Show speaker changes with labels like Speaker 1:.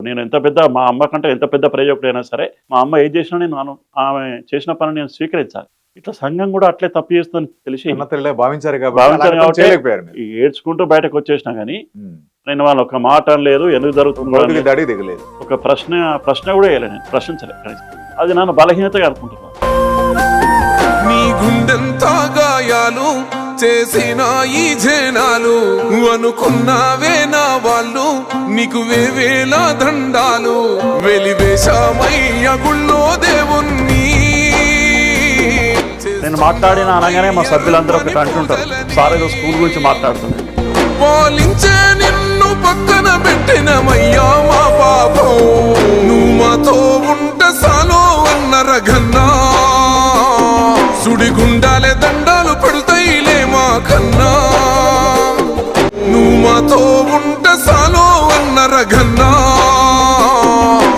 Speaker 1: నేను ఎంత పెద్ద మా అమ్మ కంటే ఎంత పెద్ద ప్రయోజకుడైనా సరే మా అమ్మ ఏం చేసినా నేను ఆమె చేసిన పని నేను స్వీకరించాలి. ఇట్లా సంఘం కూడా అట్లే తప్పు చేస్తుందని తెలిసి
Speaker 2: భావించారు
Speaker 1: కాబట్టి ఏడ్చుకుంటూ బయటకు వచ్చేసినా కానీ నేను వాళ్ళు ఒక మాట లేదు, ఎందుకు జరుగుతుంది
Speaker 2: దాడి దిగలేదు,
Speaker 1: ఒక ప్రశ్న కూడా వేయలేదు, నేను ప్రశ్నించలే. అది నన్ను బలహీనతగా అనుకుంటున్నాను.
Speaker 3: నీ గుండెంత గాయాలు చేసిన ఈ జనాలు అనుకున్నావే నా వాళ్ళు, నీకు వేవేల దండాలు వెలివేశామయ్య గుళ్ళో దేవుణ్ణి.
Speaker 1: నేను మాట్లాడిన అనగానే మా సభ్యులందరూ ఒకటి అంటుంటారు, సార్ ఏదో స్కూల్ గురించి మాట్లాడుతున్నాను.
Speaker 3: పాలించే నిన్ను పక్కన పెట్టినమయ్యా మా పాపం, నువ్వు మాతో ఉంటే సాలో అన్నరగన్నా, సుడిగుండాలే దండాలు పెడతాయిలే మా కన్నా, నువ్వు మాతో